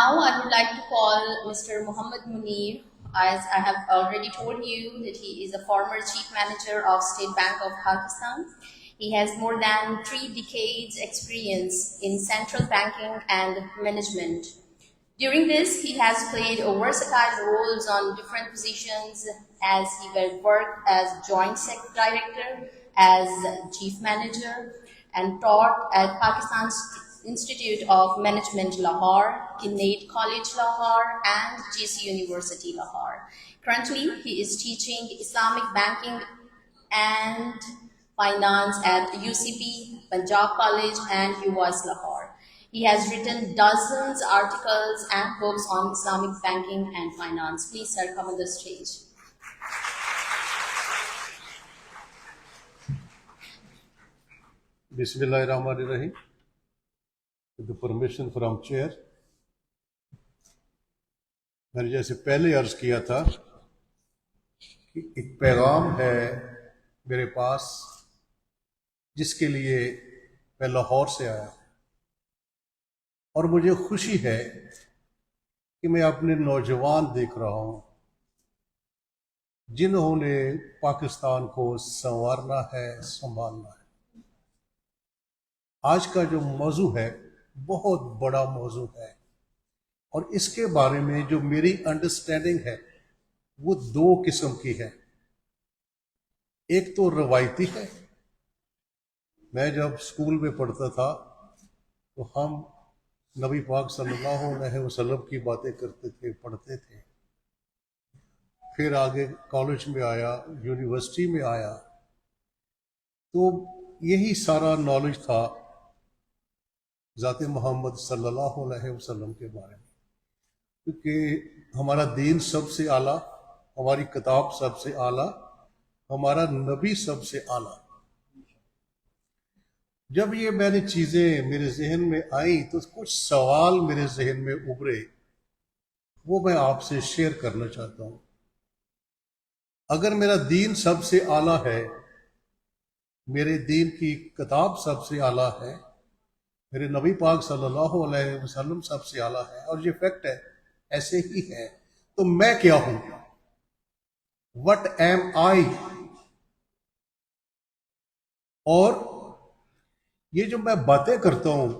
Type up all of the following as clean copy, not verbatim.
Now I would like to call Mr. Muhammad Munir. As I have already told you that he is a former chief manager of State Bank of Pakistan. He has more than 3 decades experience in central banking and management. During this, he has played a versatile roles on different positions as he will work as joint director, as chief manager, and taught at Pakistan's Institute of Management Lahore, Kinnaid College Lahore, and GC University Lahore. Currently, he is teaching Islamic banking and finance at UCP, Punjab College, and UWAS Lahore. He has written dozens articles and books on Islamic banking and finance. Please, sir, come on the stage. Bismillahirrahmanirrahim. With the permission from chair, میں نے جیسے پہلے عرض کیا تھا کہ ایک پیغام ہے میرے پاس جس کے لیے میں لاہور سے آیا اور مجھے خوشی ہے کہ میں اپنے نوجوان دیکھ رہا ہوں جنہوں نے پاکستان کو سنوارنا ہے، سنبھالنا ہے۔ آج کا جو موضوع ہے بہت بڑا موضوع ہے اور اس کے بارے میں جو میری انڈرسٹینڈنگ ہے وہ 2 قسم کی ہے۔ ایک تو روایتی ہے، میں جب اسکول میں پڑھتا تھا تو ہم نبی پاک صلی اللہ علیہ وسلم کی باتیں کرتے تھے، پڑھتے تھے، پھر آگے کالج میں آیا، یونیورسٹی میں آیا تو یہی سارا نالج تھا ذات محمد صلی اللہ علیہ وسلم کے بارے میں، کیونکہ ہمارا دین سب سے اعلیٰ، ہماری کتاب سب سے اعلیٰ، ہمارا نبی سب سے اعلیٰ۔ جب یہ میں نے چیزیں میرے ذہن میں آئیں تو کچھ سوال میرے ذہن میں ابھرے، وہ میں آپ سے شیئر کرنا چاہتا ہوں۔ اگر میرا دین سب سے اعلیٰ ہے، میرے دین کی کتاب سب سے اعلیٰ ہے، میرے نبی پاک صلی اللہ علیہ وسلم سب سے اعلیٰ ہے، اور یہ فیکٹ ہے، ایسے ہی ہے، تو میں کیا ہوں؟ وٹ ایم آئی؟ اور یہ جو میں باتیں کرتا ہوں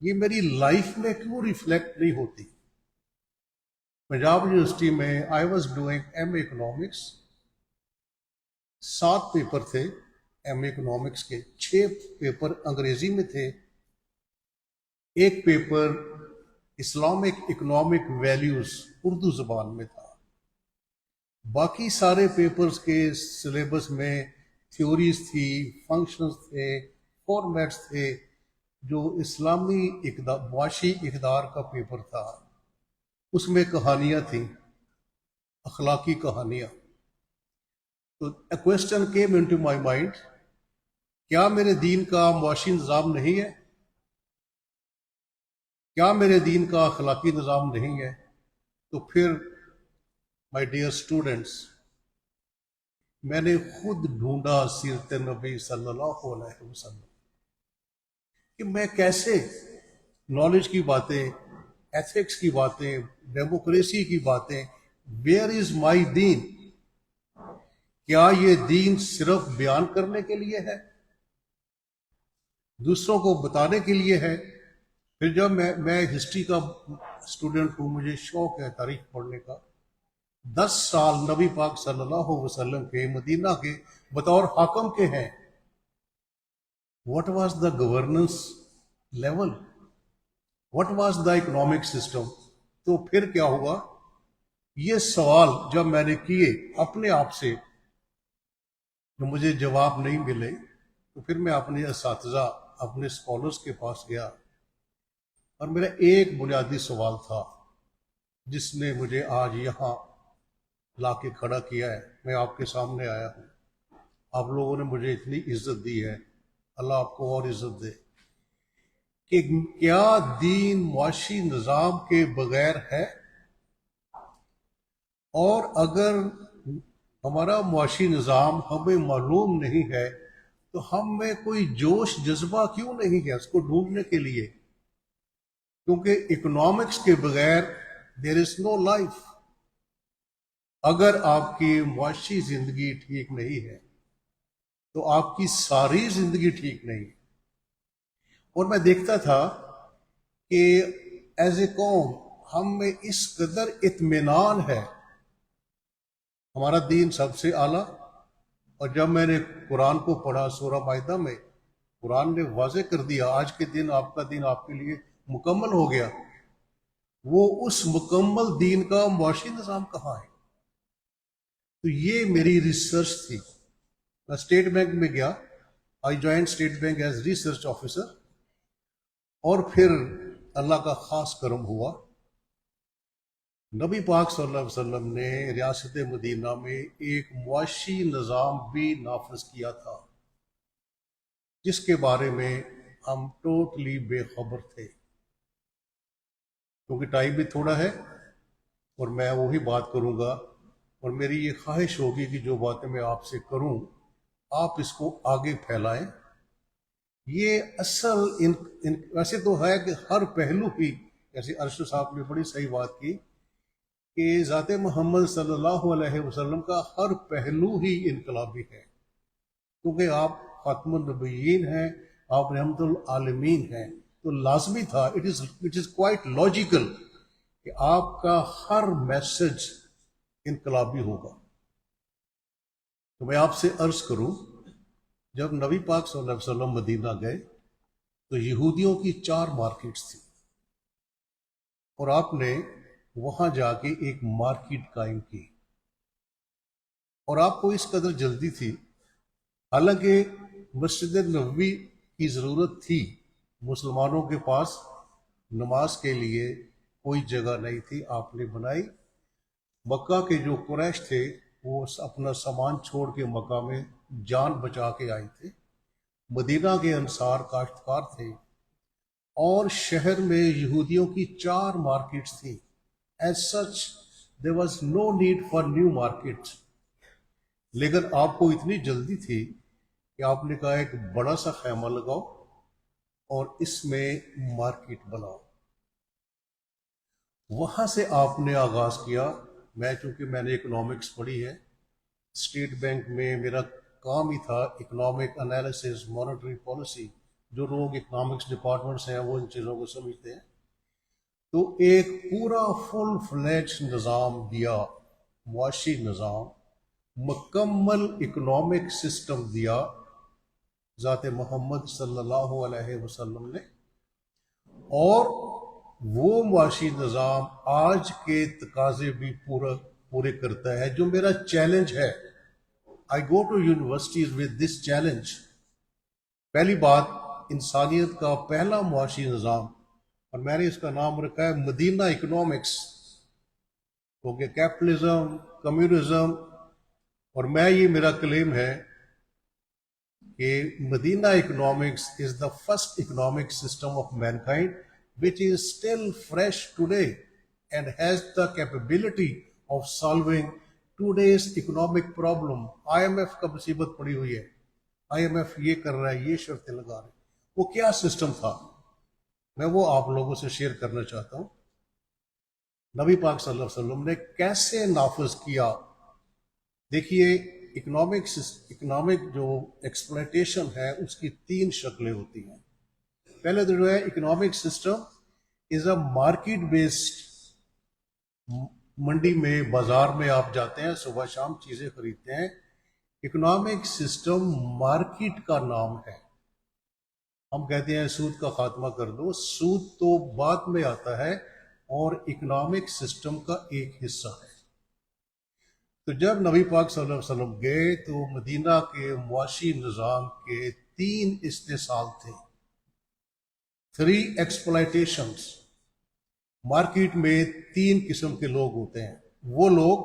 یہ میری لائف میں کیوں ریفلیکٹ نہیں ہوتی؟ پنجاب یونیورسٹی میں I was doing M A economics, 7 paper تھے ایم اے اکنامکس کے، 6 پیپر انگریزی میں تھے، 1 paper Islamic economic values Urdu زبان میں تھا۔ باقی سارے پیپرز کے سلیبس میں تھیوریز تھی، فنکشنز تھے، فارمیٹس تھے، جو اسلامی معاشی اقدار کا پیپر تھا اس میں کہانیاں تھیں، اخلاقی کہانیاں۔ تو a question came into my mind، کیا میرے دین کا معاشی نظام نہیں ہے؟ کیا میرے دین کا اخلاقی نظام نہیں ہے؟ تو پھر مائی ڈیئر اسٹوڈنٹس، میں نے خود ڈھونڈا سیرت نبی صلی اللہ علیہ وسلم کہ میں کیسے نالج کی باتیں، ایتھکس کی باتیں، ڈیموکریسی کی باتیں، ویئر از مائی دین؟ کیا یہ دین صرف بیان کرنے کے لیے ہے، دوسروں کو بتانے کے لیے ہے؟ پھر جب میں ہسٹری کا اسٹوڈنٹ ہوں، مجھے شوق ہے تاریخ پڑھنے کا، 10 سال نبی پاک صلی اللہ علیہ وسلم کے مدینہ کے بطور حاکم کے ہیں۔ What was the governance level? What was the economic system? تو پھر کیا ہوا؟ یہ سوال جب میں نے کیے اپنے آپ سے، جو مجھے جواب نہیں ملے، تو پھر میں اپنے اساتذہ، اپنے اسکالرس کے پاس گیا، اور میرا ایک بنیادی سوال تھا جس نے مجھے آج یہاں لا کے کھڑا کیا ہے۔ میں آپ کے سامنے آیا ہوں، آپ لوگوں نے مجھے اتنی عزت دی ہے، اللہ آپ کو اور عزت دے، کہ کیا دین معاشی نظام کے بغیر ہے؟ اور اگر ہمارا معاشی نظام ہمیں معلوم نہیں ہے تو ہم میں کوئی جوش جذبہ کیوں نہیں ہے اس کو ڈھونڈنے کے لیے؟ کیونکہ اکنامکس کے بغیر دیر از نو لائف. اگر آپ کی معاشی زندگی ٹھیک نہیں ہے تو آپ کی ساری زندگی ٹھیک نہیں ہے. اور میں دیکھتا تھا کہ ایز اے قوم ہم میں اس قدر اطمینان ہے، ہمارا دین سب سے اعلیٰ. اور جب میں نے قرآن کو پڑھا سورہ مائدہ میں، قرآن نے واضح کر دیا آج کے دن آپ کا دن آپ کے لیے مکمل ہو گیا. وہ اس مکمل دین کا معاشی نظام کہاں ہے؟ تو یہ میری ریسرچ تھی. میں اسٹیٹ بینک میں گیا، I join state bank as research officer. اور پھر اللہ کا خاص کرم ہوا، نبی پاک صلی اللہ علیہ وسلم نے ریاست مدینہ میں ایک معاشی نظام بھی نافذ کیا تھا جس کے بارے میں ہم ٹوٹلی بے خبر تھے. کیونکہ ٹائم بھی تھوڑا ہے اور میں وہی بات کروں گا، اور میری یہ خواہش ہوگی کہ جو باتیں میں آپ سے کروں آپ اس کو آگے پھیلائیں. یہ اصل ویسے تو ہے کہ ہر پہلو ہی، جیسے ارشد صاحب نے بڑی صحیح بات کی کہ ذات محمد صلی اللہ علیہ وسلم کا ہر پہلو ہی انقلابی ہے، کیونکہ آپ خاتم النبیین ہیں، آپ رحمت العالمین ہیں. تو لازمی تھا، اٹ از کوائٹ لاجیکل کہ آپ کا ہر میسج انقلابی ہوگا. تو میں آپ سے عرض کروں، جب نبی پاک صلی اللہ علیہ وسلم مدینہ گئے تو یہودیوں کی 4 مارکیٹس تھی، اور آپ نے وہاں جا کے ایک مارکیٹ قائم کی. اور آپ کو اس قدر جلدی تھی، حالانکہ مسجد نبوی کی ضرورت تھی، مسلمانوں کے پاس نماز کے لیے کوئی جگہ نہیں تھی، آپ نے بنائی. مکہ کے جو قریش تھے وہ اپنا سامان چھوڑ کے مکہ میں جان بچا کے آئے تھے. مدینہ کے انصار کاشتکار تھے، اور شہر میں یہودیوں کی 4 مارکیٹس تھیں. As such there was no need for new markets. لیکن آپ کو اتنی جلدی تھی کہ آپ نے کہا ایک بڑا سا خیمہ لگاؤ اور اس میں مارکیٹ بناؤ. وہاں سے آپ نے آغاز کیا. چونکہ میں نے اکنامکس پڑھی ہے، اسٹیٹ بینک میں میرا کام ہی تھا اکنامک انالیسز، مانیٹری پالیسی. جو لوگ اکنامکس ڈپارٹمنٹس ہیں وہ ان چیزوں کو سمجھتے ہیں. تو ایک پورا فل فلیج نظام دیا، معاشی نظام، مکمل اکنامک سسٹم دیا ذات محمد صلی اللہ علیہ وسلم نے. اور وہ معاشی نظام آج کے تقاضے بھی پورے کرتا ہے. جو میرا چیلنج ہے، I go to universities with this challenge. پہلی بات، انسانیت کا پہلا معاشی نظام، اور میں نے اس کا نام رکھا ہے مدینہ اکنامکس، کیونکہ کیپٹلزم، کمیونزم، اور یہ میرا کلیم ہے کہ Medina economics is the first economic system of mankind which is still fresh today and has the capability of solving today's economic problem. IMF کا مصیبت پڑی ہوئی ہے، IMF یہ کر رہا ہے، یہ شرطیں لگا رہے ہیں. وہ کیا سسٹم تھا، میں وہ آپ لوگوں سے شیئر کرنا چاہتا ہوں. نبی پاک صلی اللہ علیہ وسلم نے کیسے نافذ کیا. دیکھیے، اکنامک جو ایکسپلائٹیشن ہے اس کی 3 شکلیں ہوتی ہیں. پہلے تو جو ہے economic system is a market based. منڈی میں، بازار میں آپ جاتے ہیں، صبح شام چیزیں خریدتے ہیں. اکنامک سسٹم مارکیٹ کا نام ہے. ہم کہتے ہیں سود کا خاتمہ کر دو، سود تو بعد میں آتا ہے اور اکنامک سسٹم کا ایک حصہ ہے. تو جب نبی پاک صلی اللہ علیہ وسلم گئے تو مدینہ کے معاشی نظام کے 3 استحصال تھے، 3 ایکسپلائٹیشنز. مارکیٹ میں 3 قسم کے لوگ ہوتے ہیں. وہ لوگ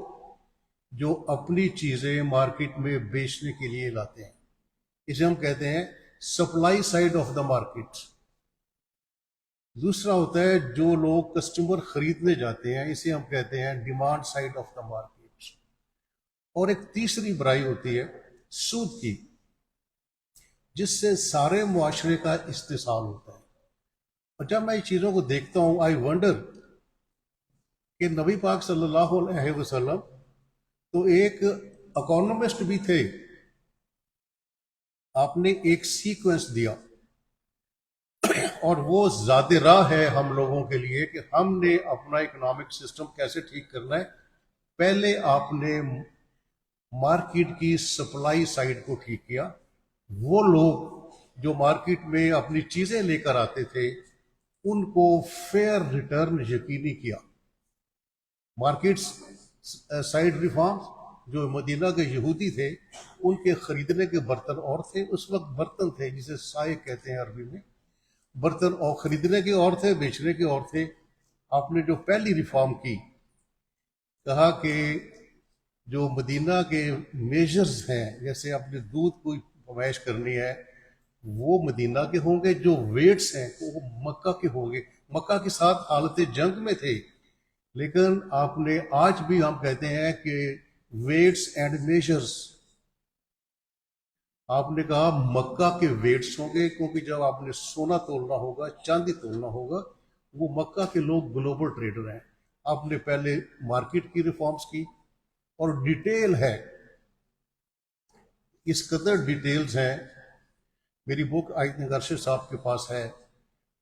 جو اپنی چیزیں مارکیٹ میں بیچنے کے لیے لاتے ہیں، اسے ہم کہتے ہیں supply side of the market. دوسرا ہوتا ہے جو لوگ کسٹمر خریدنے جاتے ہیں، اسے ہم کہتے ہیں demand side of the market. اور ایک تیسری برائی ہوتی ہے سود کی، جس سے سارے معاشرے کا استحصال ہوتا ہے. اور جب میں ان چیزوں کو دیکھتا ہوں آئی ونڈر کہ نبی پاک صلی اللہ علیہ وسلم تو ایک اکانومسٹ بھی تھے. آپ نے ایک سیکوینس دیا اور وہ ذات راہ ہے ہم لوگوں کے لیے کہ ہم نے اپنا اکنامک سسٹم کیسے ٹھیک کرنا ہے. پہلے آپ نے مارکیٹ کی سپلائی سائڈ کو ٹھیک کیا. وہ لوگ جو مارکیٹ میں اپنی چیزیں لے کر آتے تھے ان کو فیئر ریٹرن یقینی کیا. مارکیٹ سائڈ ریفارمز جو مدینہ کے یہودی تھے ان کے خریدنے کے برتن اور تھے. اس وقت برتن تھے جسے سائے کہتے ہیں عربی میں. برتن اور خریدنے کے اور تھے, بیچنے کے اور تھے. آپ نے جو پہلی ریفارم کی, کہا کہ جو مدینہ کے میجرز ہیں, جیسے اپنے دودھ کو پیمائش کرنی ہے وہ مدینہ کے ہوں گے, جو ویٹس ہیں وہ مکہ کے ہوں گے. مکہ کے ساتھ حالت جنگ میں تھے, لیکن آپ نے آج بھی ہم کہتے ہیں کہ ویٹس اینڈ میجرز, آپ نے کہا مکہ کے ویٹس ہوں گے, کیونکہ جب آپ نے سونا تولنا ہوگا, چاندی تولنا ہوگا, وہ مکہ کے لوگ گلوبل ٹریڈر ہیں. آپ نے پہلے مارکیٹ کی ریفارمز کی, اور ڈیٹیل ہے, اس قدر ڈیٹیلز ہیں. میری بک آئی تھنک ارشد صاحب کے پاس ہے,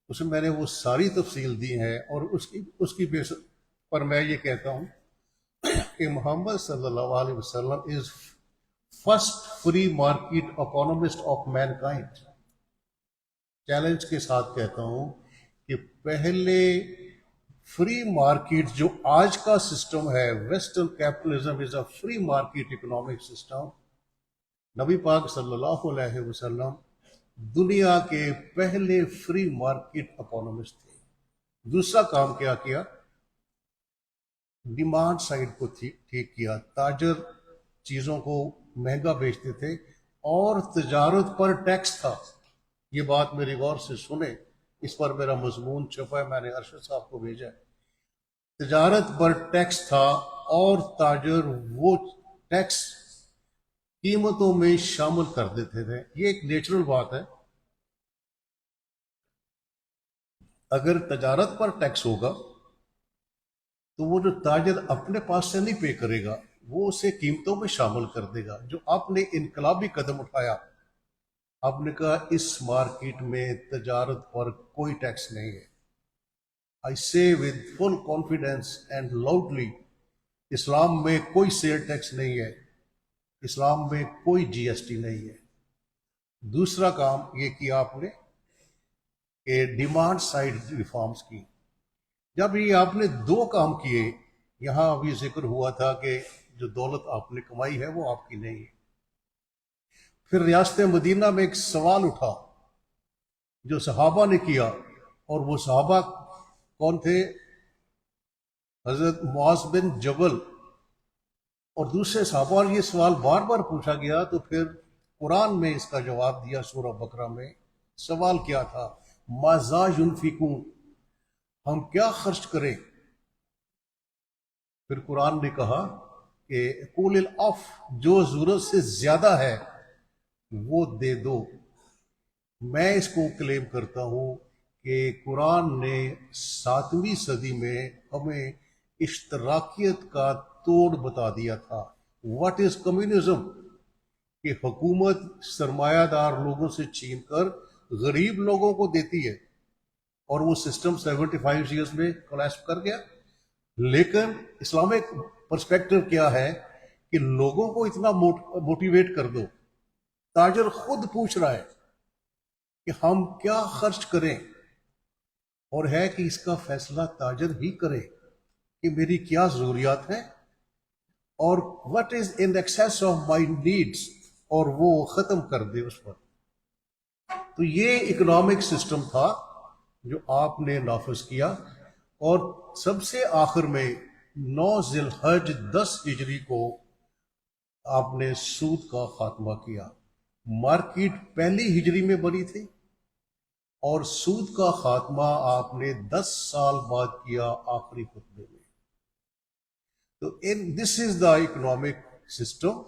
اس میں نے وہ ساری تفصیل دی ہے. اور اس کی بیس پر میں یہ کہتا ہوں کہ محمد صلی اللہ علیہ وسلم is first free market economist of mankind. Challenge کے ساتھ کہتا ہوں کہ پہلے فری مارکیٹ جو آج کا سسٹم ہے, western capitalism is a free market economic system. نبی پاک صلی اللہ علیہ وسلم دنیا کے پہلے فری مارکیٹ اکانومسٹ تھے. دوسرا کام کیا کیا, ڈیمانڈ سائڈ کو ٹھیک کیا. تاجر چیزوں کو مہنگا بیچتے تھے اور تجارت پر ٹیکس تھا. یہ بات میری غور سے سنیں, اس پر میرا مضمون چھپا ہے, میں نے ارشد صاحب کو بھیجا ہے. تجارت پر ٹیکس تھا اور تاجر وہ ٹیکس قیمتوں میں شامل کر دیتے تھے. یہ ایک نیچرل بات ہے. اگر تجارت پر ٹیکس ہوگا تو وہ جو تاجر اپنے پاس سے نہیں پے کرے گا, وہ اسے قیمتوں میں شامل کر دے گا. جو آپ نے انقلابی قدم اٹھایا, آپ نے کہا اس مارکیٹ میں تجارت پر کوئی ٹیکس نہیں ہے. I say with full confidence and loudly, اسلام میں کوئی سیل ٹیکس نہیں ہے, اسلام میں کوئی جی ایس ٹی نہیں ہے. دوسرا کام یہ کیا آپ نے کہ ڈیمانڈ سائڈ ریفارمز کی. جب یہ آپ نے دو کام کیے, یہاں ابھی ذکر ہوا تھا کہ جو دولت آپ نے کمائی ہے وہ آپ کی نہیں ہے. پھر ریاست مدینہ میں ایک سوال اٹھا جو صحابہ نے کیا, اور وہ صحابہ کون تھے؟ حضرت معاذ بن جبل اور دوسرے صحابہ. اور یہ سوال بار بار پوچھا گیا, تو پھر قرآن میں اس کا جواب دیا. سورہ بقرہ میں سوال کیا تھا؟ ماذا ينفقون, ہم کیا خرچ کریں؟ پھر قرآن نے کہا کہ قول العف, جو ضرورت سے زیادہ ہے وہ دے دو. میں اس کو کلیم کرتا ہوں کہ قرآن نے 7ویں صدی میں ہمیں اشتراکیت کا توڑ بتا دیا تھا. What is communism? کہ حکومت سرمایہ دار لوگوں سے چھین کر غریب لوگوں کو دیتی ہے, اور وہ سسٹم 75 ایئرز میں کولیپس کر گیا. لیکن اسلامک پرسپیکٹو کیا ہے کہ لوگوں کو اتنا موٹیویٹ کر دو. تاجر خود پوچھ رہا ہے کہ ہم کیا خرچ کریں, اور ہے کہ اس کا فیصلہ تاجر ہی کرے کہ میری کیا ضروریات ہیں اور what is in excess of my needs, اور وہ ختم کر دے اس پر. تو یہ اکنامک سسٹم تھا جو آپ نے نافذ کیا. اور سب سے آخر میں 9 ذی الحج 10 ہجری کو آپ نے سود کا خاتمہ کیا. مارکیٹ پہلی ہجری میں بنی تھی اور سود کا خاتمہ آپ نے 10 سال بعد کیا آخری خطبے میں. تو دس از دا اکنامک سسٹم,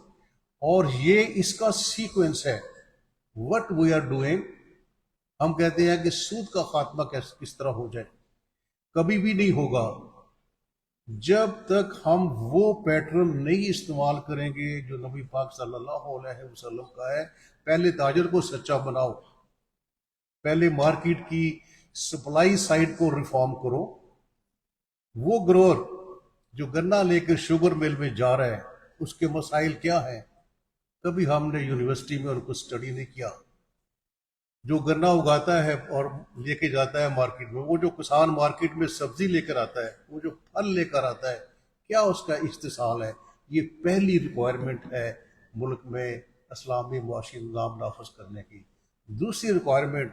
اور یہ اس کا سیکوینس ہے. وٹ وی آر ڈوئنگ, ہم کہتے ہیں کہ سود کا خاتمہ کس طرح ہو جائے. کبھی بھی نہیں ہوگا جب تک ہم وہ پیٹرن نہیں استعمال کریں گے جو نبی پاک صلی اللہ علیہ وسلم کا ہے. پہلے تاجر کو سچا بناؤ، پہلے مارکیٹ کی سپلائی سائڈ کو ریفارم کرو. وہ گروور جو گنا لے کر شوگر مل میں جا رہا ہے اس کے مسائل کیا ہیں؟ کبھی ہم نے یونیورسٹی میں ان کو اسٹڈی نہیں کیا. جو گنا اگاتا ہے اور لے کے جاتا ہے مارکیٹ میں، وہ جو کسان مارکیٹ میں سبزی لے کر آتا ہے، وہ جو پھل لے کر آتا ہے، کیا اس کا استحصال ہے؟ یہ پہلی ریکوائرمنٹ ہے ملک میں اسلامی معاشی نظام نافذ کرنے کی. دوسری ریکوائرمنٹ،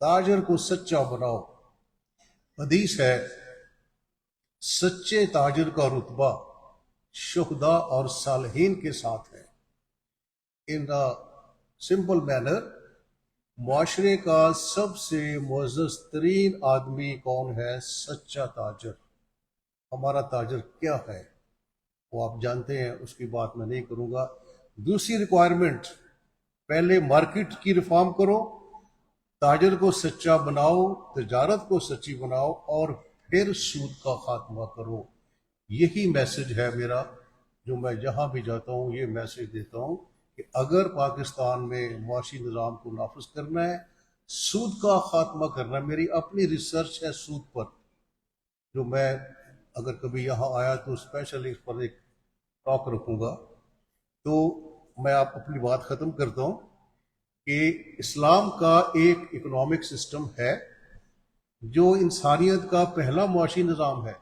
تاجر کو سچا بناؤ. حدیث ہے سچے تاجر کا رتبہ شہداء اور صالحین کے ساتھ ہے. ان سمپل مینر، معاشرے کا سب سے معزز ترین آدمی کون ہے؟ سچا تاجر. ہمارا تاجر کیا ہے وہ آپ جانتے ہیں، اس کی بات میں نہیں کروں گا. دوسری ریکوائرمنٹ، پہلے مارکیٹ کی ریفارم کرو، تاجر کو سچا بناؤ، تجارت کو سچی بناؤ، اور پھر سود کا خاتمہ کرو. یہی میسج ہے میرا، جو میں جہاں بھی جاتا ہوں یہ میسج دیتا ہوں کہ اگر پاکستان میں معاشی نظام کو نافذ کرنا ہے، سود کا خاتمہ کرنا ہے. میری اپنی ریسرچ ہے سود پر، جو میں اگر کبھی یہاں آیا تو اسپیشلی اس پر ایک ٹاک رکھوں گا. تو میں آپ اپنی بات ختم کرتا ہوں کہ اسلام کا ایک اکنامک سسٹم ہے جو انسانیت کا پہلا معاشی نظام ہے،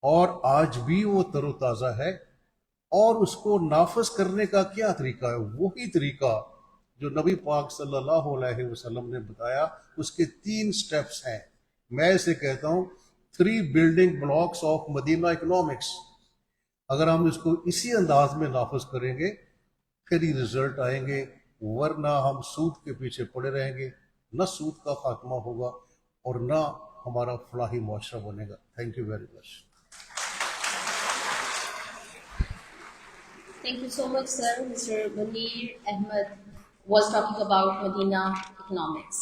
اور آج بھی وہ تر و تازہ ہے. اور اس کو نافذ کرنے کا کیا طریقہ ہے؟ وہی طریقہ جو نبی پاک صلی اللہ علیہ وسلم نے بتایا. اس کے 3 سٹیپس ہیں. میں اسے کہتا ہوں 3 building blocks of Madina economics. اگر ہم اس کو اسی انداز میں نافذ کریں گے پھر ہی رزلٹ آئیں گے، ورنہ ہم سود کے پیچھے پڑے رہیں گے. نہ سود کا خاتمہ ہوگا اور نہ ہمارا فلاحی معاشرہ بنے گا. Thank you very much. Thank you so much, sir. Mr. Munir Ahmed was talking about Medina economics.